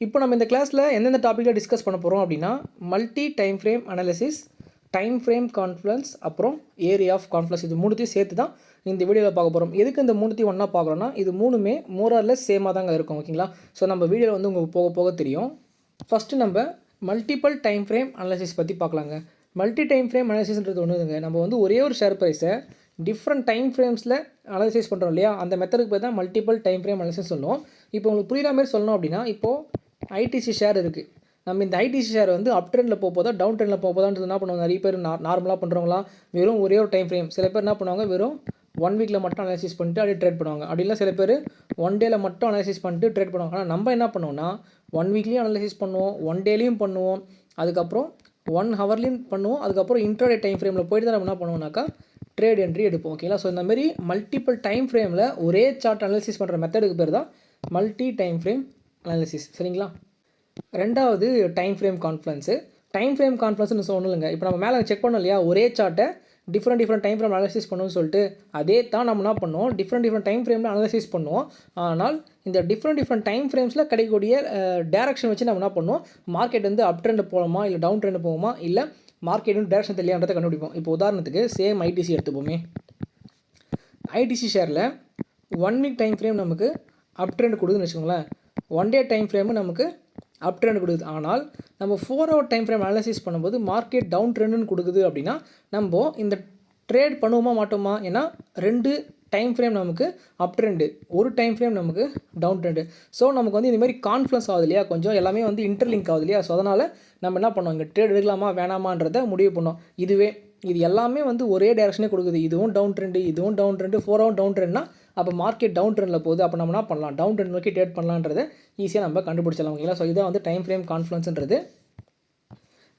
இப்போ நம்ம இந்த கிளாஸில் எந்தெந்த டாப்பிக்கில் டிஸ்கஸ் பண்ண போகிறோம் அப்படின்னா multi time frame analysis, time frame confluence, அப்புறம் ஏரியா ஆஃப் கான்ஃப்ளன்ஸ். இது மூணுத்தையும் சேர்த்து தான் இந்த வீடியோவில் பார்க்க போகிறோம். எதுக்கு இந்த மூணுத்தையும் ஒன்றா பார்க்குறோன்னா இது மூணுமே மோரார்லெஸ் சேமாக தாங்க இருக்கும். ஓகேங்களா? ஸோ நம்ம வீடியோவில் வந்து உங்களுக்கு போக போக தெரியும். ஃபஸ்ட்டு நம்ம மல்டிபிள் டைம் ஃப்ரேம் அனாலிசிஸ் பற்றி பார்க்கலாங்க. மல்டி டைம் ஃப்ரேம் அனாலிசிஸ்ன்றது ஒன்றுங்க, நம்ம வந்து ஒரே ஒரு ஷேர் ப்ரைஸை டிஃப்ரெண்ட் டைம் ஃப்ரேம்ஸில் அனாலிசிஸ் பண்ணுறோம் இல்லையா, அந்த மெத்தடுக்கு பேர் தான் மல்டிபிள் டைம் ஃப்ரேம் அனாலிசிஸ் சொல்லுவோம். இப்போ உங்களுக்கு புரியுற மாதிரி சொல்லணும் அப்படின்னா, இப்போது ஐடிசி ஷேர் இருக்குது. நம்ம இந்த ஐடிசி ஷேர் வந்து அப் ட்ரெண்டில் போதா டவுன் ட்ரெண்டில் போதான்றது என்ன பண்ணுவாங்க, நிறைய பேர் நார்மலாக பண்ணுறவங்களாம் வெறும் ஒரே ஒரு டைம் ஃப்ரேம். சில பேர் என்ன பண்ணுவாங்க, வெறும் 1 வீக்கில் மட்டும் அனாலிசிஸ் பண்ணிட்டு அப்படியே ட்ரேட் பண்ணுவாங்க. அப்படிலாம் சில பேர் 1 டேயில் மட்டும் அனாலிசிஸ் பண்ணிட்டு ட்ரேட் பண்ணுவாங்க. ஆனால் நம்ம என்ன பண்ணுவோம்னா 1 வீக்லேயும் அனாலிசிஸ் பண்ணுவோம், 1 டேலையும் பண்ணுவோம், அதுக்கப்புறம் 1 ஹவர்லையும் பண்ணுவோம், அதுக்கப்புறம் இன்ட்ராடே டைம் ஃப்ரேமில் போயிட்டு தான் நம்ம என்ன பண்ணுவோம்னாக்கா ட்ரேட் என்ட்ரி எடுப்போம். ஓகேங்களா? ஸோ இந்த மாதிரி மல்டிபிள் டைம் ஃப்ரேமில் ஒரே சார்ட் அனாலிசிஸ் பண்ணுற மெத்தடுக்கு பேர் தான் மல்டி டைம் ஃப்ரேம் அனாலிசிஸ். சரிங்களா? ரெண்டாவது டைம் ஃப்ரேம் கான்ஃப்ளன்ஸு. டைம் ஃப்ரேம் கான்ஃப்ளன்ஸ்னு ஒன்றும் இல்லைங்க. இப்போ நம்ம மேலே செக் பண்ணோம் இல்லையா, ஒரே சார்ட்டை டிஃப்ரெண்ட் டைம் ஃப்ரேம் அனாலிசிஸ் பண்ணணும்னு சொல்லிட்டு, அதே தான் நம்ம என்ன பண்ணுவோம், டிஃப்ரெண்ட் டைம் ஃப்ரேமில் அனாலிசிஸ் பண்ணுவோம். ஆனால் இந்த டிஃப்ரெண்ட் டைம் ஃப்ரேம்ஸில் கிடைக்கக்கூடிய டேரக்ஷன் வச்சு நம்ம என்ன பண்ணுவோம், மார்க்கெட் வந்து அப் ட்ரெண்ட் போகலாமா இல்லை டவுன் ட்ரெண்ட் போகுமா, இல்லை மார்க்கெட் வந்து டேரக்ஷன் தெரியான்றதை கண்டுபிடிப்போம். இப்போ உதாரணத்துக்கு சேம் ஐடிசி எடுத்துப்போமே. ஐடிசி ஷேரில் 1 வீக் டைம் ஃப்ரேம் நமக்கு அப் ட்ரெண்ட் கொடுக்குதுன்னு வச்சுக்கோங்களேன், 1 டே டைம் ஃப்ரேமு நமக்கு அப் ட்ரெண்ட் கொடுக்குது. ஆனால் நம்ம 4 ஹவர் டைம் ஃப்ரேம் அனாலிசிஸ் பண்ணும்போது மார்க்கெட் டவுன் ட்ரெண்டுன்னு கொடுக்குது அப்படின்னா நம்ம இந்த ட்ரேட் பண்ணுவோமா மாட்டோமா? ஏன்னா 2 டைம் ஃப்ரேம் நமக்கு அப் ட்ரெண்டு, ஒரு டைம் ஃப்ரேம் நமக்கு டவுன் ட்ரெண்டு. ஸோ நமக்கு வந்து இந்தமாதிரி கான்ஃப்ளன்ஸ் ஆகுது இல்லையா, கொஞ்சம் எல்லாமே வந்து இன்டர்லிங்க் ஆகுது இல்லையா. ஸோ அதனால் நம்ம என்ன பண்ணுவோம், இங்கே ட்ரேட் எடுக்கலாமா வேணாமான்றதை முடிவு பண்ணோம். இது எல்லாமே வந்து ஒரே டேரக்ஷனே கொடுக்குது. இதுவும் டவுன் ட்ரெண்டு, இதுவும் டவுன் ட்ரெண்டு, 4 ஹவர் டவுன் ட்ரெண்ட்னா அப்போ மார்க்கெட் டவுன் ட்ரெண்டில் போகுது. அப்போ நம்ம என்ன பண்ணலாம், டவுன் ட்ரெண்ட் நோக்கி ட்ரேட் பண்ணலான்றதை ஈஸியாக நம்ம கண்டுபிடிச்சலாம். ஓகேங்களா? ஸோ இதான் வந்து டைம் ஃப்ரேம் கான்ஃப்ளன்ஸ்ன்றது.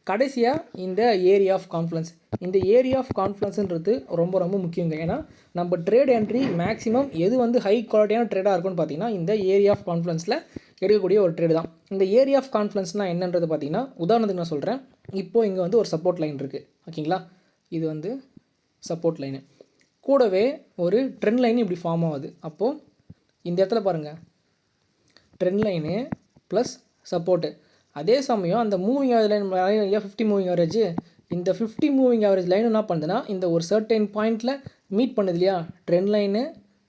கடைசியாக இந்த ஏரியா ஆஃப் கான்ஃப்ளன்ஸ். இந்த ஏரியா ஆஃப் கான்ஃப்ளன்ஸ்ன்றது ரொம்ப ரொம்ப முக்கியங்க. ஏன்னா நம்ம ட்ரேட் என்ட்ரி மேக்ஸிமம் எது வந்து ஹை குவாலிட்டியான ட்ரேடாக இருக்குன்னு பார்த்தீங்கன்னா இந்த ஏரியா ஆஃப் கான்ஃப்ளன்ஸில் எடுக்கக்கூடிய ஒரு ட்ரேடு தான். இந்த ஏரியா ஆஃப் கான்ஃப்ளன்ஸ்னால் என்னன்றது பார்த்தீங்கன்னா, உதாரணத்துக்கு நான் சொல்கிறேன். இப்போது இங்கே வந்து ஒரு சப்போர்ட் லைன் இருக்குது. ஓகேங்களா? இது வந்து சப்போர்ட் லைனு, கூடவே ஒரு ட்ரெண்ட் லைன் இப்படி ஃபார்ம் ஆகுது. அப்போது இந்த இடத்துல பாருங்கள், ட்ரெண்ட் லைனு ப்ளஸ் சப்போர்ட்டு. அதே சமயம் அந்த moving average line 50 moving average, இந்த 50 மூவிங் ஆவரேஜ் லைன் என்ன பண்ணுதுன்னா இந்த ஒரு சர்டைன் பாயிண்டில் மீட் பண்ணுது இல்லையா, trend line,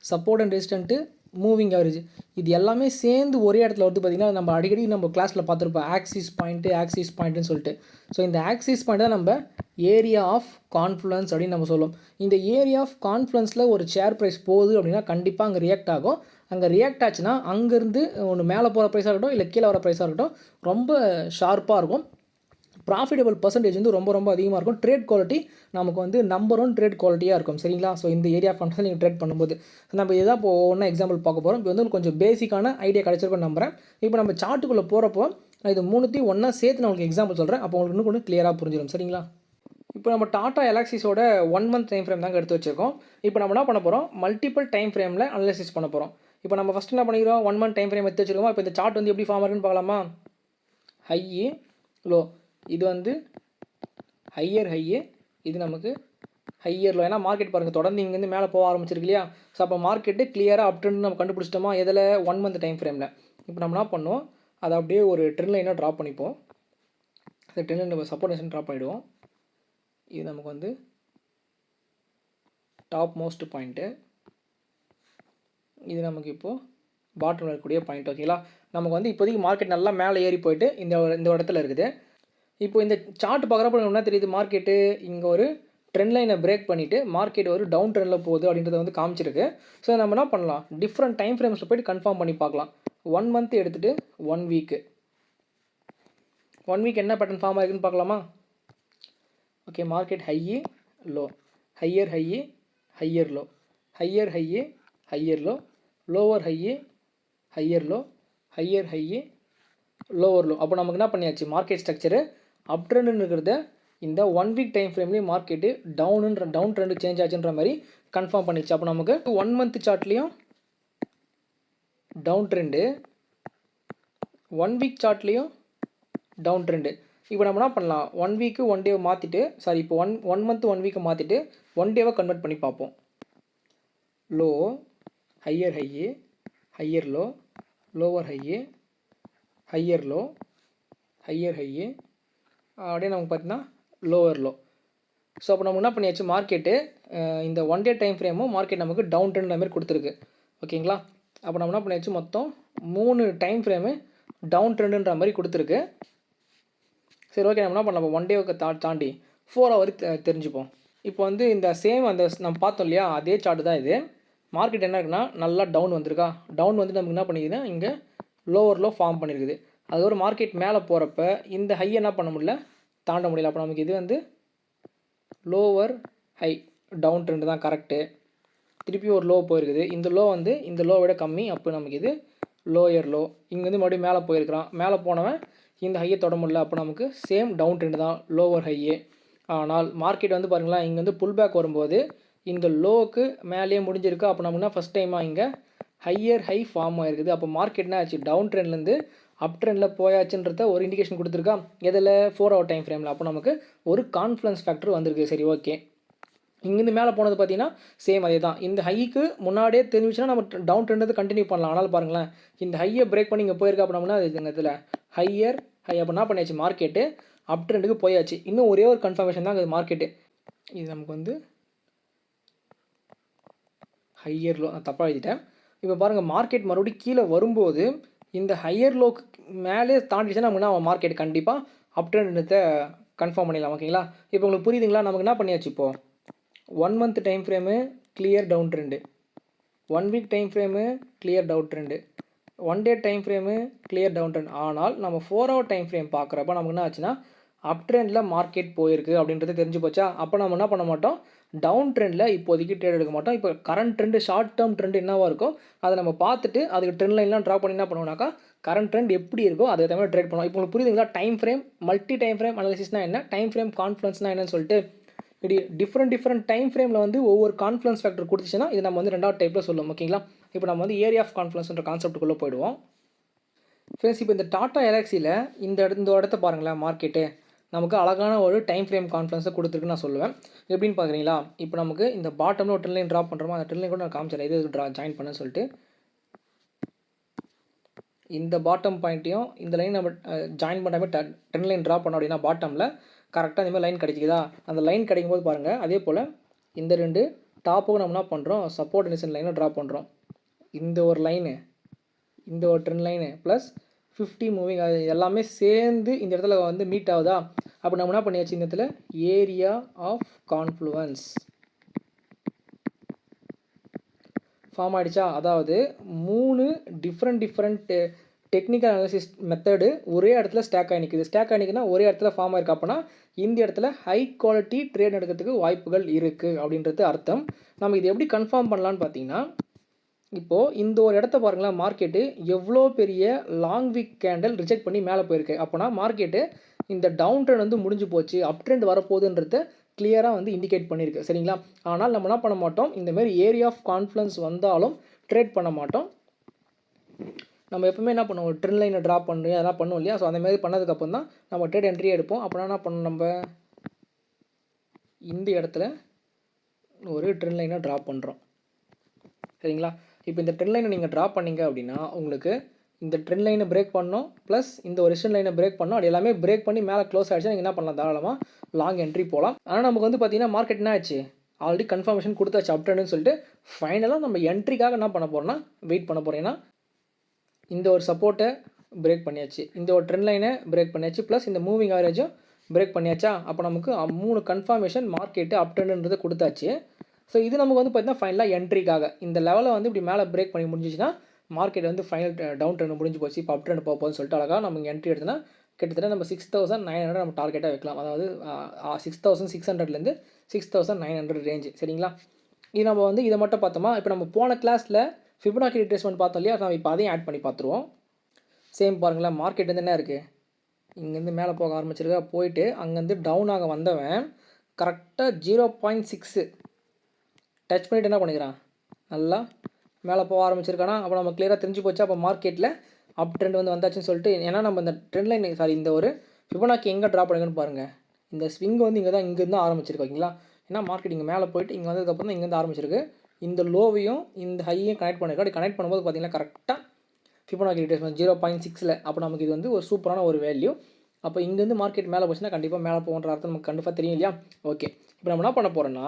support and resistant, moving average, இது எல்லாமே சேர்ந்து ஒரே இடத்துல வந்து பார்த்திங்கன்னா நம்ம அடிக்கடி நம்ம கிளாஸில் பார்த்துருப்போம் ஆக்சிஸ் பாயிண்ட்டுன்னு சொல்லிட்டு. ஸோ இந்த ஆக்சிஸ் பாயிண்ட் தான் நம்ம ஏரியா ஆஃப் கான்ஃப்ளன்ஸ் அப்படின்னு நம்ம சொல்லுவோம். இந்த ஏரியா ஆஃப் கான்ஃப்ளன்ஸில் ஒரு ஷேர் ப்ரைஸ் போகுது அப்படின்னா கண்டிப்பாக அங்கே ரியாக்ட் ஆகும். அங்கே ரியாக்ட் ஆச்சுன்னா அங்கேருந்து ஒன்று மேலே போகிற ப்ரைஸாக இருக்கட்டும் இல்லை கீழே வர ப்ரைஸாக இருக்கட்டும் ரொம்ப ஷார்ப்பாக இருக்கும். ப்ராஃபிட்டபிள் பர்சன்டேஜ் வந்து ரொம்ப ரொம்ப அதிகமாக இருக்கும். ட்ரேட் குவாலிட்டி நமக்கு வந்து நம்பர் 1 ட்ரேட் குவாலிட்டியாக இருக்கும். சரிங்களா? ஸோ இந்த ஏரியா ஆஃப் கான்ஃப்ளன்ஸ் நீங்கள் ட்ரேட் பண்ணும்போது நம்ம இதான் இப்போ ஒன்றா எக்ஸாம்பிள் பார்க்க போகிறோம். இப்போ வந்து கொஞ்சம் பேசிக்கான ஐடியா கிடச்சிருக்குன்னு நம்புகிறேன். இப்போ நம்ம சார்ட்டுக்குள்ளே போகிறப்போ நான் இது மூணுத்தையும் ஒன்றா சேர்த்து நான் உங்களுக்கு எக்ஸாம்பிள் சொல்கிறேன். அப்போ உங்களுக்கு இன்னும் கொஞ்சம் கிளியராக புரிஞ்சிடும். சரிங்களா? இப்போ நம்ம டாடா எலாக்ஸிஸோட 1 மந்த் டைம் ஃப்ரேம் தாங்க எடுத்து வச்சுருக்கோம். இப்போ நம்ம என்ன பண்ண போகிறோம், மல்டிபிள் டைம் ஃப்ரேமில் அனலைசிஸ் பண்ண போகிறோம். இப்போ நம்ம ஃபஸ்ட் என்ன பண்ணிக்கிறோம், 1 மந்த் டைம் ஃப்ரேம் எடுத்து வச்சுருக்கோம். இப்போ இந்த சார்ட் வந்து எப்படி ஃபார்ம் ஆகுதுன்னு பார்க்கலாமா. ஹை லோ, இது வந்து ஹையர் இது நமக்கு ஹையர் லோ. ஏன்னா மார்க்கெட் பாருங்கள் தொடர்ந்து இங்கேருந்து மேலே போக ஆரம்பிச்சிருக்கு இல்லையா. ஸோ அப்போ மார்க்கெட்டு கிளியராக அப் ட்ரெண்ட் நம்ம கண்டுபிடிச்சிட்டோமா எதில், 1 மந்த் டைம் ஃப்ரேமில். இப்போ நம்ம என்ன பண்ணோம், அதை அப்படியே ஒரு ட்ரெண்ட் லைனாக ட்ராப் பண்ணிப்போம். அந்த ட்ரெண்ட் லைன் நம்ம சப்போர்ட் லைன் ட்ராப் பண்ணிவிடுவோம். இது நமக்கு வந்து டாப் மோஸ்ட் பாயிண்ட்டு, இது நமக்கு இப்போது பாட்டம் இருக்கக்கூடிய பாயிண்ட். ஓகேங்களா? நமக்கு வந்து இப்போதைக்கு மார்க்கெட் நல்லா மேலே ஏறி போயிட்டு இந்த இடத்துல இருக்குது. இப்போ இந்த சார்ட் பார்க்குறப்ப என்ன தெரியுது, மார்க்கெட்டு இங்கே ஒரு ட்ரெண்ட் லைனை பிரேக் பண்ணிவிட்டு மார்க்கெட் ஒரு டவுன் ட்ரெண்டில் போகுது அப்படின்றத வந்து காமிச்சிருக்கு. ஸோ நம்ம என்ன பண்ணலாம், டிஃப்ரெண்ட் டைம் ஃப்ரேம்ஸில் போய்ட்டு கன்ஃபார்ம் பண்ணி பார்க்கலாம். 1 மந்த் எடுத்துகிட்டு 1 வீக் என்ன பேட்டர்ன் ஃபார்ம் ஆகிருக்குன்னு பார்க்கலாமா. Okay, market low, higher low, higher low, lower higher low, lower low. அப்போ நமக்கு என்ன பண்ணியாச்சு, மார்க்கெட் ஸ்ட்ரக்சரு அப் ட்ரெண்டுன்னு இருக்கிறத இந்த 1 வீக் டைம் ஃப்ரேம்லேயும் மார்க்கெட்டு டவுன் ட்ரெண்டு சேஞ்ச் ஆச்சுன்ற மாதிரி கன்ஃபார்ம் பண்ணிச்சு. அப்போ நமக்கு 1 மந்த் சார்ட்லேயும் டவுன் ட்ரெண்டு, 1 வீக் சார்ட்லேயும் டவுன் ட்ரெண்டு. இப்போ நம்ம என்ன பண்ணலாம், 1 வீக்கு 1 டேவை மாற்றிட்டு, இப்போ 1 மந்த் 1 வீக்கை மாற்றிட்டு 1 டேவை கன்வெர்ட் பண்ணி பார்ப்போம். Low, higher low, lower higher low, higher high, அப்படியே நமக்கு பார்த்தீங்கன்னா லோவர் லோ. ஸோ அப்போ நம்ம என்ன பண்ணியாச்சு, மார்க்கெட்டு இந்த 1 டே டைம் ஃப்ரேமும் மார்க்கெட் நமக்கு டவுன் ட்ரெண்ட் மாதிரி கொடுத்துருக்கு. ஓகேங்களா? அப்போ நம்ம என்ன பண்ணியாச்சு, மொத்தம் 3 டைம் ஃப்ரேமு டவுன் ட்ரெண்டுன்ற மாதிரி கொடுத்துருக்கு. சரி, ஓகே. நம்ம என்ன பண்ணலாம், 1 டேவுக்கு தாண்டி 4 ஹவர் தெரிஞ்சுப்போம். இப்போ வந்து இந்த சேம் அந்த நம்ம பார்த்தோம் இல்லையா, அதே சார்ட் தான் இது. மார்க்கெட் என்ன இருக்குன்னா நல்லா டவுன் வந்திருக்கா, டவுன் வந்து நமக்கு என்ன பண்ணிக்குதுன்னா இங்கே லோவர் லோ ஃபார்ம் பண்ணியிருக்குது. அது ஒரு மார்க்கெட் மேலே போகிறப்ப இந்த ஹை என்ன பண்ண முடியல, தாண்ட முடியல. அப்போ நமக்கு இது வந்து லோவர் ஹை டவுன் ட்ரெண்டு தான் கரெக்டு. திருப்பி ஒரு லோ போயிருக்குது, இந்த லோ வந்து இந்த லோ விட கம்மி. அப்போ நமக்கு இது லோயர் லோ. இங்கேருந்து மறுபடியும் மேலே போயிருக்கிறான், மேலே போனவன் இந்த ஹையை தொட முடியல. அப்போ நமக்கு சேம் டவுன் ட்ரெண்டு தான் லோவர் ஹையே. ஆனால் மார்க்கெட் வந்து பாருங்களேன், இங்கே வந்து புல் பேக் வரும்போது இந்த லோவுக்கு மேலேயே முடிஞ்சிருக்கு. அப்போ நம்மனா ஃபஸ்ட் டைமாக இங்கே ஹையர் ஹை ஃபார்ம் ஆகிருக்குது. அப்போ மார்க்கெட்னா ஆச்சு டவுன் ட்ரெண்ட்லேருந்து அப் ட்ரெண்டில் போயாச்சுன்றத ஒரு இண்டிகேஷன் கொடுத்துருக்கா, எதில் 4 ஹவர் டைம் ஃப்ரேமில். அப்போ நமக்கு ஒரு கான்ஃப்ளன்ஸ் ஃபேக்டர் வந்திருக்கு. சரி, ஓகே. இங்கேருந்து மேலே போனது பார்த்தீங்கன்னா சேம் அதே தான். இந்த ஹைக்கு முன்னாடியே தெரிஞ்சுச்சுன்னா நம்ம டவுன் ட்ரெண்ட் கண்டினியூ பண்ணலாம். ஆனால் பாருங்களேன், இந்த ஹையை பிரேக் பண்ணி இங்கே போயிருக்கா. அப்போ நம்மனா இந்த இதில் ஹையர் ஹை அப்போ என்ன பண்ணியாச்சு, மார்க்கெட்டு அப் ட்ரெண்டுக்கு போயாச்சு. இன்னும் ஒரே ஒரு கன்ஃபர்மேஷன் தான் அது மார்க்கெட்டு. இது நமக்கு வந்து ஹையர் லோ, நான் தப்பாக எழுதிட்டேன். இப்போ பாருங்கள், மார்க்கெட் மறுபடியும் கீழே வரும்போது இந்த ஹையர் லோக்கு மேலே தாண்டிச்சுன்னா நமக்குன்னா மார்க்கெட் கண்டிப்பாக அப் ட்ரெண்டத்தை கன்ஃபார்ம் பண்ணிடலாம். ஓகேங்களா? இப்போ உங்களுக்கு புரியுதுங்களா? நமக்கு என்ன பண்ணியாச்சு, இப்போது 1 month time frame clear down trend, 1 week time frame clear down trend, 1 day time frame clear down trend. ஆனால் நம்ம 4 ஹவர் டைம் ஃப்ரேம் பார்க்குறப்ப நமக்கு என்ன ஆச்சுன்னா அப் ட்ரெண்டில் மார்க்கெட் போயிருக்கு அப்படின்றது தெரிஞ்சு போச்சா. அப்போ நம்ம என்ன பண்ண மாட்டோம், டவுன் ட்ரெண்டில் இப்போதைக்கு ட்ரேட் எடுக்க மாட்டோம். இப்போ current trend, short term trend என்னவா இருக்கோ அதை நம்ம பார்த்துட்டு அதுக்கு ட்ரெண்ட் லைன்லாம் ட்ரா பண்ணி என்ன பண்ணுவோம்னாக்கா கரண்ட் ட்ரெண்ட் எப்படி இருக்கோ அதை தவிர ட்ரேட் பண்ணுவோம். இப்போ உங்களுக்கு புரியுதுங்களா? Time frame, multi time frame அனாலிசிஸ்னால் என்ன, டைம் ஃப்ரேம் கான்ஃப்ளன்ஸ்னால் என்னன்னு சொல்லிட்டு இப்படி டிஃப்ரெண்ட் டைம் ஃப்ரேமில் வந்து ஒவ்வொரு கான்ஃப்ளன்ஸ் ஃபேக்டர் கொடுத்துச்சுன்னா இது நம்ம வந்து 2வது டைப்பில் சொல்லுவோம். ஓகேங்களா? இப்போ நம்ம வந்து ஏரியா ஆஃப் கான்ஃப்ளன்ஸ்ன்ற கான்செப்ட்டுக்குள்ளே போயிடுவோம். ஃப்ரெண்ட்ஸ், இப்போ இந்த டாடா எலக்ஸியில் இந்த இடத்த பாருங்களேன், மார்க்கெட்டு நமக்கு அழகான ஒரு டைம் ஃப்ரேம் கான்ஃபரன்ஸை கொடுத்துருக்குன்னு நான் சொல்லுவேன். எப்படின்னு பார்க்குறீங்களா? இப்போ நமக்கு இந்த பாட்டமில் ஒரு ட்ரெண்ட் லைன் ட்ரா பண்ணுறோமோ, அந்த ட்ரெண்ட் லைன் கூட நான் காமிச்சிடறேன் இது ஜாயின் பண்ண சொல்லிட்டு. இந்த பாட்டம் பாயிண்ட்டையும் இந்த லைன் நம்ம ஜாயின் பண்ணாமல் ட்ரெண்ட் லைன் ட்ரா பண்ணோம் அப்படின்னா பாட்டமில் கரெக்டாக இந்தமாதிரி லைன் கிடைக்குதா. அந்த லைன் கிடைக்கும் போது பாருங்கள், அதே போல் இந்த 2 டாப்புக்கும் நம்ம என்ன பண்ணுறோம், சப்போர்ட் இனிஷன் லைனை ட்ரா பண்ணுறோம். இந்த ஒரு லைனு, இந்த ஒரு ட்ரெண்ட் லைனு ப்ளஸ் 50 மூவிங், அது எல்லாமே சேர்ந்து இந்த இடத்துல வந்து மீட் ஆகுதா. அப்போ நம்ம என்ன பண்ணியாச்சு, இந்த இடத்துல ஏரியா ஆஃப் கான்ஃப்ளூவன்ஸ் ஃபார்ம் ஆகிடுச்சா. அதாவது 3 டிஃப்ரெண்ட் டெக்னிக்கல் அனாலிசிஸ் மெத்தடு ஒரே இடத்துல ஸ்டாக் ஆகி நிற்குது. ஸ்டாக் ஆகி நிற்குதுன்னா ஒரே இடத்துல ஃபார்ம் ஆயிருக்கு. அப்போனா இந்த இடத்துல ஹை குவாலிட்டி ட்ரேட் நடக்கிறதுக்கு வாய்ப்புகள் இருக்குது அப்படின்றது அர்த்தம். நம்ம இது எப்படி கன்ஃபார்ம் பண்ணலான்னு பார்த்தீங்கன்னா, இப்போது இந்த ஒரு இடத்த பாருங்களேன், மார்க்கெட்டு எவ்வளோ பெரிய லாங் வீக் கேண்டில் ரிஜெக்ட் பண்ணி மேலே போயிருக்கு. அப்போனா மார்க்கெட்டு இந்த டவுன் ட்ரெண்ட் வந்து முடிஞ்சு போச்சு, அப் ட்ரெண்ட் வரப்போகுதுன்றத கிளியராக வந்து இண்டிகேட் பண்ணியிருக்கு. சரிங்களா? ஆனால் நம்ம என்ன பண்ண மாட்டோம், இந்தமாரி ஏரியா ஆஃப் கான்ஃப்ளன்ஸ் வந்தாலும் ட்ரேட் பண்ண மாட்டோம். நம்ம எப்பவுமே என்ன பண்ணுவோம், ட்ரெண்ட் லைனை ட்ரா பண்ணி அதெல்லாம் பண்ணுவோம் இல்லையா. ஸோ அந்தமாரி பண்ணதுக்கப்புறம் தான் நம்ம ட்ரேட் என்ட்ரி எடுப்போம். அப்படின்னா என்ன பண்ணணும், நம்ம இந்த இடத்துல ஒரு ட்ரெண்ட் லைனை ட்ரா பண்ணுறோம். சரிங்களா? இப்போ இந்த ட்ரெண்ட் லைனை நீங்கள் ட்ரா பண்ணிங்க அப்படின்னா உங்களுக்கு இந்த ட்ரெண்ட் லைனை பிரேக் பண்ணணும், ப்ளஸ் இந்த ஒரு ரெசிஸ்டன்ஸ் லைனை பிரேக் பண்ணணும். அது எல்லாமே பிரேக் பண்ணி மேலே க்ளோஸ் ஆகிடுச்சு, நீங்கள் என்ன பண்ணலாம், தாராளமாக லாங் என்ட்ரி போகலாம். ஆனால் நமக்கு வந்து பார்த்தீங்கன்னா மார்க்கெட் என்ன ஆச்சு, ஆல்ரெடி கன்ஃபர்மேஷன் கொடுத்தாச்சு அப் ட்ரெண்ட்னு சொல்லிட்டு. ஃபைனலாக நம்ம என்ட்ரிக்காக என்ன பண்ண போகிறோம்னா வெயிட் பண்ண போகிறோம். ஏன்னா இந்த ஒரு சப்போர்ட்டை பிரேக் பண்ணியாச்சு, இந்த ஒரு ட்ரெண்ட் லைனை பிரேக் பண்ணியாச்சு, ப்ளஸ் இந்த மூவிங் ஆவரேஜும் பிரேக் பண்ணியாச்சா. அப்போ நமக்கு 3 கன்ஃபர்மேஷன் மார்க்கெட்டு அப் ட்ரெண்டுன்றது கொடுத்தாச்சு. ஸோ இது நமக்கு வந்து பார்த்தீங்கன்னா ஃபைனலாக என்ட்ரிக்காக இந்த லெவலை வந்து இப்படி மேலே பிரேக் பண்ணி முடிஞ்சிச்சுன்னா மார்க்கெட் வந்து ஃபைனல் டவுன் ட்ரெண்ட் முடிஞ்சு போச்சு, இப்போ அப் ட்ரெண்ட் போகுதுன்னு சொல்லிட்டு அழகாக நம்ம என்ட்ரி எடுத்தோன்னா கிட்டத்தட்ட நம்ம 6900 நம்ம டார்கெட்டாக வைக்கலாம். அதாவது 6600லேருந்து 6900 ரேஞ்சு. சரிங்களா? இது நம்ம வந்து இதை மட்டும் பார்த்தோமா. இப்போ நம்ம போன கிளாஸில் ஃபிபனாக்கி ரிட்ரேஸ்மெண்ட் பார்த்தோம் இல்லையா, நம்ம இப்போ அதையும் ஆட் பண்ணி பார்த்துருவோம். சேம் பாருங்களேன், மார்க்கெட் வந்து என்ன இருக்குது, இங்கேருந்து மேலே போக ஆரம்பிச்சிருக்கா, போயிட்டு அங்கேருந்து டவுன் ஆக வந்தவன் கரெக்டாக 0.6 டச் பண்ணிவிட்டு என்ன பண்ணிக்கிறான், நல்லா மேலே போக ஆரம்பிச்சிருக்கானா. அப்போ நம்ம கிளியராக தெரிஞ்சு போச்சு, அப்போ மார்க்கெட்டில் அப் ட்ரெண்ட் வந்து வந்தாச்சுன்னு சொல்லிட்டு. ஏன்னா நம்ம இந்த ட்ரெண்ட் லைன் இந்த ஒரு ஃபிபனாக்கி எங்கே ட்ரா பண்ணுங்கன்னு பாருங்கள். இந்த ஸ்விங் வந்து இங்கேருந்து ஆரம்பிச்சிருக்கு. ஓகேங்களா? ஏன்னா மார்க்கெட் இங்கே மேலே போயிட்டு இங்கே வந்ததுக்கப்புறம் தான் இங்கேருந்து ஆரம்பிச்சிருக்கு. இந்த லோவையும் இந்த ஹையையும் கனெக்ட் பண்ணிருக்கு. அப்படி கனெக்ட் பண்ணும்போது பார்த்தீங்கன்னா கரெக்டாக ஃபிபோனாக்கி ரிட்ரேஸ்மெண்ட் 0.6ல். அப்போ நமக்கு இது வந்து ஒரு சூப்பரான ஒரு வேல்யூ. அப்போ இங்கேருந்து மார்க்கெட் மேலே போச்சுன்னா கண்டிப்பாக மேலே போகுன்ற அர்த்தம் நமக்கு கண்டிப்பாக தெரியும் இல்லையா? ஓகே, இப்போ நம்ம என்ன பண்ண போகிறோன்னா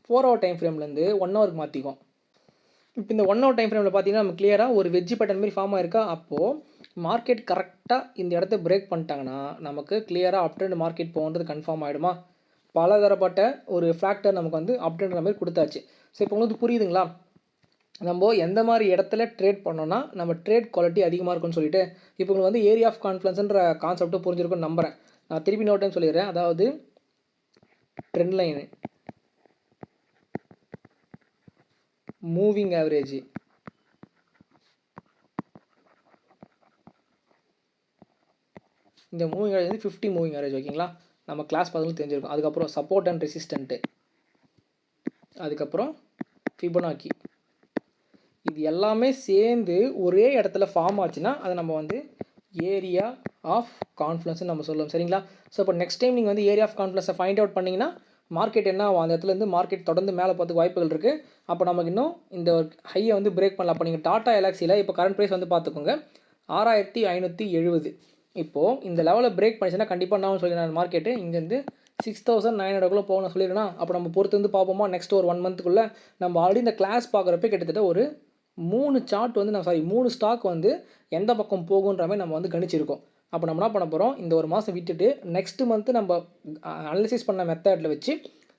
4 ஹவர் டைம் ஃப்ரேம்லேருந்து 1 ஹவருக்கு மாற்றிக்கும். இப்போ இந்த 1 ஹவர் டைம் ஃப்ரேமில் பார்த்தீங்கன்னா நம்ம கிளியராக ஒரு வெஜ்ஜி பேட்டர்ன் மாதிரி ஃபார்ம் ஆயிருக்கா. அப்போது மார்க்கெட் கரெக்டாக இந்த இடத்த பிரேக் பண்ணிட்டாங்கன்னா நமக்கு கிளியராக அப் ட்ரெண்ட் மார்க்கெட் போகிறது கன்ஃபார்ம் ஆகிடுமா? பலதரப்பட்ட ஒரு ஃபேக்டர் நமக்கு வந்து அப் ட்ரெண்ட் மாதிரி கொடுத்தாச்சு. ஸோ இப்போ உங்களுக்கு புரியுதுங்களா? நம்ம எந்த மாதிரி இடத்துல ட்ரேட் பண்ணோன்னா நம்ம ட்ரேட் குவாலிட்டி அதிகமாக இருக்குன்னு சொல்லிட்டு இப்போ உங்களுக்கு வந்து ஏரியா ஆஃப் கான்ஃபிடன்ஸ்ன்ற கான்செப்ட்டு புரிஞ்சிருக்குன்னு நம்புகிறேன். நான் திருப்பி இன்னொரு டைம் சொல்லிடுறேன். அதாவது ட்ரெண்ட் லைனு, மூவிங் ஆவரேஜ், இந்த மூவிங் ஆவரேஜ் வந்து 50 மூவிங் ஆவரேஜ். ஓகேங்களா? நம்ம கிளாஸ் பதில் தெரிஞ்சிருக்கும். அதுக்கப்புறம் சப்போர்ட் அண்ட் ரெசிஸ்டண்ட்டு, அதுக்கப்புறம் ஃபிபோனாக்கி, இது எல்லாமே சேர்ந்து ஒரே இடத்துல ஃபார்ம் ஆச்சுன்னா அதை நம்ம வந்து ஏரியா ஆஃப் கான்ஃபிடன்ஸ்னு நம்ம சொல்லுவோம். சரிங்களா? ஸோ இப்போ நெக்ஸ்ட் டைம் நீங்கள் வந்து ஏரியா ஆஃப் கான்ஃபிடன்ஸை ஃபைண்ட் அவுட் பண்ணிங்கன்னா மார்க்கெட் என்ன ஆகும், அந்த இடத்துலேருந்து மார்க்கெட் தொடர்ந்து மேலே போகிறதுக்கு வாய்ப்புகள் இருக்குது. அப்போ நமக்கு இன்னும் இந்த ஹையை வந்து பிரேக் பண்ணலாம். அப்போ நீங்கள் டாடா எலாக்ஸியில் இப்போ கரண்ட் ப்ரைஸ் வந்து பார்த்துக்கோங்க 6570. இப்போது இந்த லெவலில் பிரேக் பண்ணிச்சுன்னா கண்டிப்பாக நான் சொல்லிடுறேன் மார்க்கெட்டு இங்கேருந்து 6900 போகணும் சொல்லிடுறேன்னா. அப்போ நம்ம பொறுத்து வந்து பார்ப்போமா நெக்ஸ்ட் ஒரு 1 மந்த்துக்குள்ளே. நம்ம ஆல்ரெடி இந்த கிளாஸ் பார்க்குறப்ப கிட்டத்தட்ட ஒரு 3 சார்ட் வந்து நம்ம 3 ஸ்டாக் வந்து எந்த பக்கம் போகுன்ற மாதிரி நம்ம வந்து கணிச்சிருக்கோம். அப்போ நம்ம என்ன பண்ண போகிறோம், இந்த ஒரு மாதம் விட்டுட்டு நெக்ஸ்ட் மந்த்து நம்ம அனலிசிஸ் பண்ண மெத்தடில் வச்சு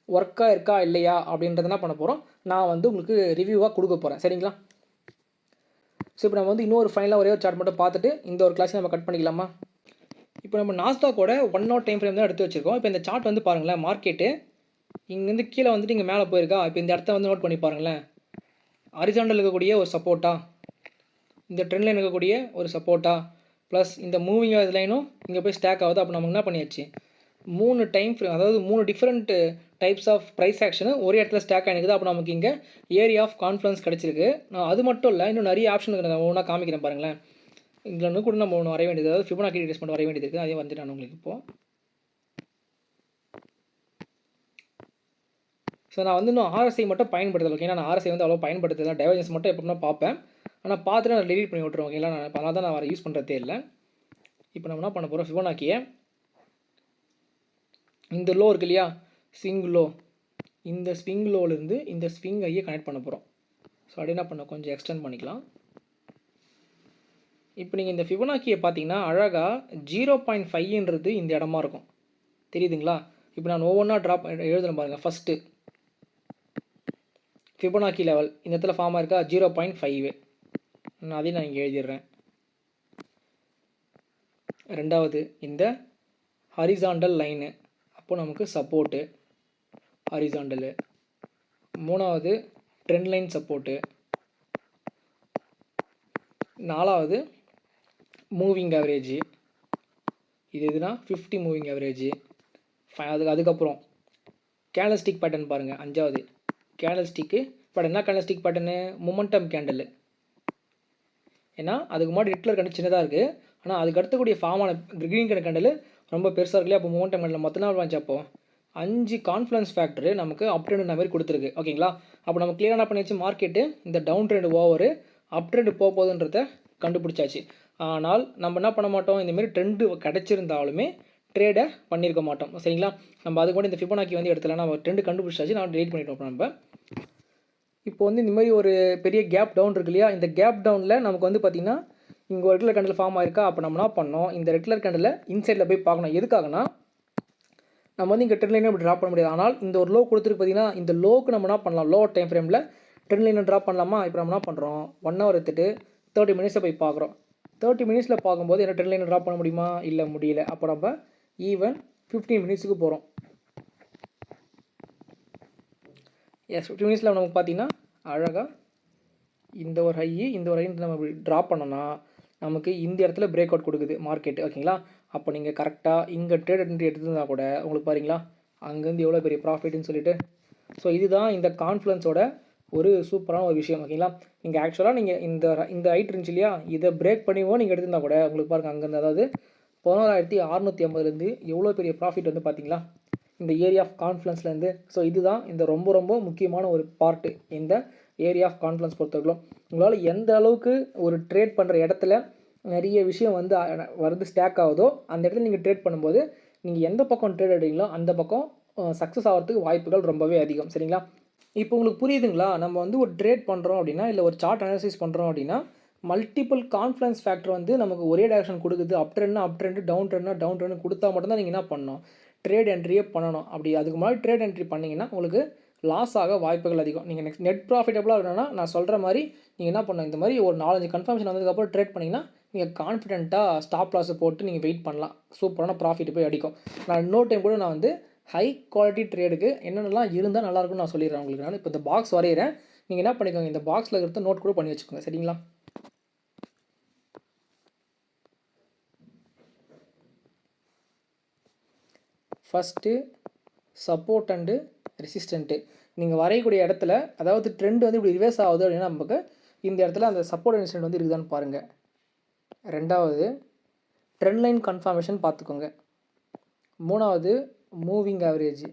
ஒர்க்காக இருக்கா இல்லையா அப்படின்றத என்ன பண்ண போகிறோம், நான் வந்து உங்களுக்கு ரிவ்யூவாக கொடுக்க போகிறேன். சரிங்களா? ஸோ இப்போ நம்ம வந்து இன்னொரு ஃபைனலாக ஒரே ஒரு சார்ட் மட்டும் பார்த்துட்டு இந்த ஒரு கிளாஸை நம்ம கட் பண்ணிக்கலாமா? இப்போ நம்ம நாஸ்டாக்கோட 1 ஹவர் டைம் ஃப்ரேம் தான் எடுத்து வச்சுருக்கோம். இப்போ இந்த சார்ட் வந்து பாருங்களேன், மார்க்கெட்டு இங்கேருந்து கீழே வந்துட்டு இங்கே மேலே போயிருக்கா. இப்போ இந்த இடத்த வந்து நோட் பண்ணி பாருங்களேன். ஹாரிசான்டல் இருக்கக்கூடிய ஒரு சப்போர்ட்டா, இந்த ட்ரெண்ட் லைன் இருக்கக்கூடிய ஒரு சப்போர்ட்டா, ப்ளஸ் இந்த மூவிங் ஆகுது லைனும் இங்கே போய் ஸ்டாக் ஆகுது. அப்போ நம்ம என்ன பண்ணியாச்சு, 3 டைம் ஃப்ரேம், அதாவது 3 different types of price action ஒரே இடத்துல ஸ்டாக் ஆகிருக்குது. அப்போ நமக்கு இங்கே ஏரியா ஆஃப் கான்ஃபிடன்ஸ் கிடச்சிருக்கு. நான் அது மட்டும் இல்லை, இன்னும் நிறைய ஆப்ஷன் இருக்குது. நான் ஒன்றா காமிக்கிறேன் பாருங்களேன். இதில் கூட நம்ம ஒன்று வரைய வேண்டியது, அதாவது ஃபிபோனாக்கி ரிட்ரேஸ்மெண்ட் வரைய வேண்டியது இருக்குது. அதே வந்துட்டு நான் உங்களுக்கு இப்போது. ஸோ நான் வந்து இன்னும் ஆர்எஸ்ஐ மட்டும் பயன்படுத்தலை. ஓகேங்களா? நான் ஆர்எஸ்ஐ வந்து அவ்வளோ பயன்படுத்தலை. டைவர்ஜன்ஸ் மட்டும் எப்படின்னா பார்ப்பேன். ஆனால் பார்த்துட்டு நான் டெலிட் பண்ணி விட்ருவேன். ஓகேங்களா? நான் அதனால தான் நான் வர யூஸ் பண்ணுறதே இல்லை. இப்போ நம்ம என்ன பண்ண போகிறோம், ஃபிபோனாக்கியை இந்த லோ இருக்கு இல்லையா, ஸ்விங் லோ, இந்த ஸ்விங் லோலேருந்து இந்த ஸ்விங் ஐயை கனெக்ட் பண்ண போகிறோம். ஸோ அப்படி என்ன பண்ண கொஞ்சம் எக்ஸ்டெண்ட் பண்ணிக்கலாம். இப்போ நீங்கள் இந்த ஃபிபோனாக்கியை பார்த்தீங்கன்னா அழகாக 0.5ன்றது இந்த இடமா இருக்கும். தெரியுதுங்களா? இப்போ நான் ஒவ்வொன்றா ட்ராப் எழுதுகிறேன் பாருங்கள். ஃபஸ்ட்டு ஃபிபோனாக்கி லெவல் இந்த இடத்துல ஃபார்ம் ஆயிருக்கா 0.5. நான் அதையும் நான் இங்கே எழுதிடுறேன். ரெண்டாவது இந்த ஹாரிசான்டல் லைனு, அப்போது நமக்கு சப்போர்ட்டு ஹாரிசான்டலு. மூணாவது ட்ரெண்ட் லைன் சப்போர்ட்டு. நாலாவது மூவிங் ஆவரேஜ், இது எதுனா 50 மூவிங் ஆவரேஜ். அதுக்கப்புறம் கேண்டல்ஸ்டிக் பேட்டர்ன் பாருங்கள். அஞ்சாவது கேண்டல்ஸ்டிக்கு பேட்டர்ன். என்ன கேண்டல்ஸ்டிக் பேட்டர்னு, மொமெண்டம் கேண்டலு. ஏன்னா அதுக்கு முன்னாடி ரெட் கலர் கேண்டல் சின்னதாக இருக்குது, ஆனால் அதுக்கு அடுத்தக்கூடிய ஃபார்மான க்ரீன் கலர் கேண்டல் ரொம்ப பெருசாக இருக்கு இல்லையா. அப்போ மொமெண்டம் கேண்டல் மொத்தம் நாள் வந்துச்சு. அப்போது 5 கான்ஃபிடன்ஸ் ஃபேக்டரு நமக்கு அப் ட்ரெண்ட் மாதிரி கொடுத்துருக்கு. ஓகேங்களா? அப்போ நம்ம கிளியராக என்ன பண்ணியாச்சு, மார்க்கெட்டு இந்த down trend over up trend போக போகுதுன்றதை கண்டுபிடிச்சாச்சு. ஆனால் நம்ம என்ன பண்ண மாட்டோம், இந்தமாரி ட்ரெண்டு கிடச்சிருந்தாலுமே ட்ரேடை பண்ணியிருக்க மாட்டோம். சரிங்களா? நம்ம அதுக்கு கூட இந்த ஃபிபோனாக்கி வந்து எடுத்துலாம் நம்ம ட்ரெண்டு கண்டுபிடிச்சாச்சு. நான் டெலிட் பண்ணிட்டோம். நம்ம இப்போ வந்து இந்த மாதிரி ஒரு பெரிய கேப் டவுன் இருக்கு இல்லையா, இந்த கேப் டவுனில் நமக்கு வந்து பார்த்திங்கன்னா இங்கே ஒரு ரெட் கலர் கேண்டில் ஃபார்ம் ஆயிருக்கா. அப்போ நம்ம என்ன பண்ணோம், இந்த ரெட் கலர் கேண்டில் இன்சைடில் போய் பார்க்கணும். எதுக்காகனா நம்ம வந்து இங்கே ட்ரெண்ட் லைனை இப்படி ட்ராப் பண்ண முடியாது. ஆனால் இந்த ஒரு லோ கொடுத்துருக்கு பார்த்தீங்கன்னா, இந்த லோக்கு நம்ம என்ன பண்ணலாம், லோ டைம் ஃப்ரேமில் ட்ரெண்ட் லைனை ட்ராப் பண்ணலாமா. இப்போ நம்ம என்ன பண்ணுறோம், 1 ஹவர் எடுத்துகிட்டு 30 மினிட்ஸில் போய் பார்க்குறோம். 30 மினிட்ஸில் பார்க்கும்போது என்ன ட்ரெண்ட் லைனை ட்ராப் பண்ண முடியுமா, இல்லை முடியல. அப்போ நம்ம ஈவன் 15 மினிட்ஸுக்கு போகிறோம். எஸ், 15 மினிட்ஸில் நமக்கு பார்த்தீங்கன்னா அழகாக இந்த ஒரு ஹை இந்த ஒரு ஹை நம்ம இப்படி ட்ராப் பண்ணோன்னா நமக்கு இந்த இடத்துல பிரேக் அவுட் கொடுக்குது மார்க்கெட்டு. ஓகேங்களா? அப்போ நீங்கள் கரெக்டாக இங்கே ட்ரேட் எடுத்துருந்தால் கூட உங்களுக்கு பாருங்களா அங்கேருந்து எவ்வளோ பெரிய ப்ராஃபிட்னு சொல்லிட்டு. ஸோ இதுதான் இந்த கான்ஃப்ளன்ஸோட ஒரு சூப்பரான ஒரு விஷயம். ஓகேங்களா? நீங்கள் ஆக்சுவலாக நீங்கள் இந்த ஹைட் இருந்துச்சு இல்லையா, இதை பிரேக் பண்ணிவோ நீங்கள் எடுத்திருந்தால் கூட உங்களுக்கு பாருங்கள் அங்கேருந்து, அதாவது 11650 எவ்வளோ பெரிய ப்ராஃபிட் வந்து பார்த்தீங்களா இந்த ஏரியா ஆஃப் கான்ஃப்ளன்ஸ்லேருந்து. ஸோ இதுதான் இந்த ரொம்ப ரொம்ப முக்கியமான ஒரு பார்ட்டு இந்த ஏரியா ஆஃப் கான்ஃப்ளன்ஸ் பொறுத்தவரைக்கும். உங்களால் எந்த அளவுக்கு ஒரு ட்ரேட் பண்ணுற இடத்துல நிறைய விஷயம் வந்து வருது ஸ்டாக் ஆகுதோ அந்த இடத்துல நீங்கள் ட்ரேட் பண்ணும்போது நீங்கள் எந்த பக்கம் ட்ரேட் எடுக்கிறீங்களோ அந்த பக்கம் சக்ஸஸ் ஆகிறதுக்கு வாய்ப்புகள் ரொம்பவே அதிகம். சரிங்களா? இப்போ உங்களுக்கு புரியுதுங்களா? நம்ம வந்து ஒரு ட்ரேட் பண்ணுறோம் அப்படின்னா, இல்லை ஒரு சார்ட் அனாலிசிஸ் பண்ணுறோம் அப்படின்னா, மல்டிபிள் கான்ஃபிடன்ஸ் ஃபேக்டர் வந்து நமக்கு ஒரே டைரக்ஷன் கொடுக்குது. அப் ட்ரெண்ட்னா அப் ட்ரெண்டு, டவுன் ட்ரெண்ட்னா டவுன் ட்ரெண்ட் கொடுத்தா மட்டும்தான் நீங்கள் என்ன பண்ணணும், ட்ரேட் என்ட்ரியே பண்ணணும். அப்படி அதுக்கு முன்னாடி ட்ரேட் என்ட்ரி பண்ணிங்கன்னா உங்களுக்கு லாஸ் ஆக வாய்ப்புகள் அதிகம். நீங்கள் நெட் ப்ராஃபிட்டபுளாக இருக்கணும்னா நான் சொல்கிற மாதிரி நீங்கள் என்ன பண்ணணும், இந்த மாதிரி ஒரு 4-5 கன்ஃபர்மேஷன் வந்ததுக்கப்புறம் ட்ரேட் பண்ணிங்கன்னா நீங்கள் கான்ஃபிடென்ட்டாக ஸ்டாப் லாஸை போட்டு நீங்கள் வெயிட் பண்ணலாம். சூப்பரான ப்ராஃபிட் போய் அடிக்கும். நான் இன்னொரு டைம் கூட நான் வந்து ஹை குவாலிட்டி ட்ரேடுக்கு என்னென்னலாம் இருந்தால் நல்லாயிருக்கும்னு நான் சொல்லிடுறேன் உங்களுக்கு. நான் இப்போ இந்த பாக்ஸ் வரைகிறேன். நீங்கள் என்ன பண்ணிக்கோங்க, இந்த பாக்ஸில் இருக்கிறத நோட் கூட பண்ணி வச்சுக்கோங்க. சரிங்களா? ஃபஸ்ட்டு சப்போர்ட் அண்டு ரெசிஸ்டண்ட்டு நீங்கள் வரையக்கூடிய இடத்துல, அதாவது ட்ரெண்ட் வந்து இப்படி ரிவர்ஸ் ஆகுது அப்படின்னா நமக்கு இந்த இடத்துல அந்த சப்போர்ட் அண்ட் ரெசிஸ்டன்ட் வந்து இருக்குதான்னு பாருங்கள். ரெண்டாவது ட்ரெண்ட் லைன் கன்ஃபர்மேஷன் பார்த்துக்கோங்க. மூணாவது மூவிங் ஆவரேஜ்.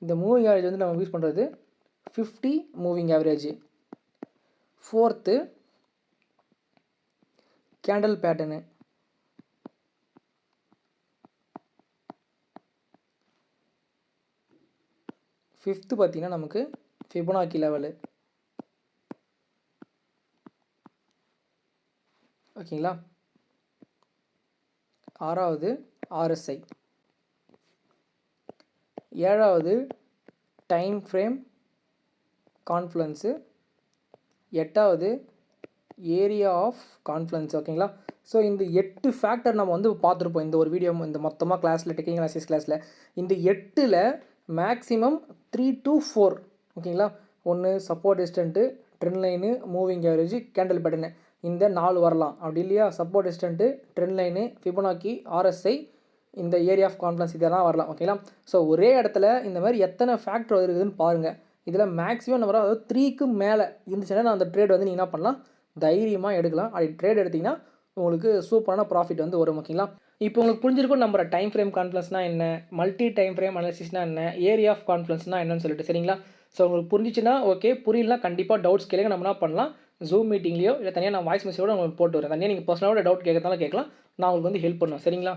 இந்த மூவிங் ஆவரேஜ் வந்து நம்ம யூஸ் பண்ணுறது 50 moving average. Fourth candle pattern. Fifth பார்த்தீங்கன்னா நமக்கு ஃபிபொனாக்கி லெவலு. ஓகேங்களா? ஆறாவது RSI. ஏழாவது டைம் ஃப்ரேம் கான்ஃப்ளன்ஸு. எட்டாவது ஏரியா ஆஃப் கான்ஃப்ளன்ஸ். ஓகேங்களா? ஸோ இந்த 8 ஃபேக்டர் நம்ம வந்து பார்த்துருப்போம் இந்த ஒரு வீடியோ, இந்த மொத்தமாக கிளாஸில், டெக்னிக்கல் அனாலிசிஸ் கிளாஸில். இந்த 8ல் மேக்ஸிமம் 3 to 4. ஓகேங்களா? ஒன்று support resistant, trend line, moving average, candle pattern, இந்த 4 வரலாம். அப்படி இல்லையா support resistant, trend line, Fibonacci, RSI, இந்த ஏரியா ஆஃப் கான்ஃப்ளன்ஸ் இதெல்லாம் வரலாம். ஓகேங்களா? ஸோ ஒரே இடத்துல இந்த மாதிரி எத்தனை ஃபேக்டர் இருக்குதுன்னு பாருங்கள். இதில் மேக்ஸிமம் நம்பர், அதாவது 3க்கு மேலே இருந்துச்சுன்னா நான் அந்த ட்ரேட் வந்து நீங்கள் என்ன பண்ணலாம், தைரியமாக எடுக்கலாம். அப்படி ட்ரேட் எடுத்திங்கன்னா உங்களுக்கு சூப்பரான ப்ராஃபிட் வந்து வரும். ஓகேங்களா? இப்போ உங்களுக்கு புரிஞ்சிருக்கும் நம்புற டைம் ஃப்ரேம் கான்ஃப்ளன்ஸ்னால் என்ன, மல்டி டைம் ஃப்ரேம் அனாலிசிஸ்னால் என்ன, ஏரியா ஆஃப் கான்ஃப்ளன்ஸ்னால் என்னன்னு சொல்லிட்டு. சரிங்களா? ஸோ உங்களுக்கு புரிஞ்சிச்சுன்னா ஓகே, புரியலனா கண்டிப்பாக டவுட்ஸ் கேளுங்க. நம்ம என்ன பண்ணலாம், ஜூம் மீட்டிங்லையோ இல்லை தனியாக நான் வாய்ஸ் மெசேஜோட உங்களுக்கு போட்டு வரேன். தனியாக நீங்கள் பர்சனலோட டவுட் கேட்கறதால கேட்கலாம். நான் உங்களுக்கு வந்து ஹெல்ப் பண்ணுவேன். சரிங்களா?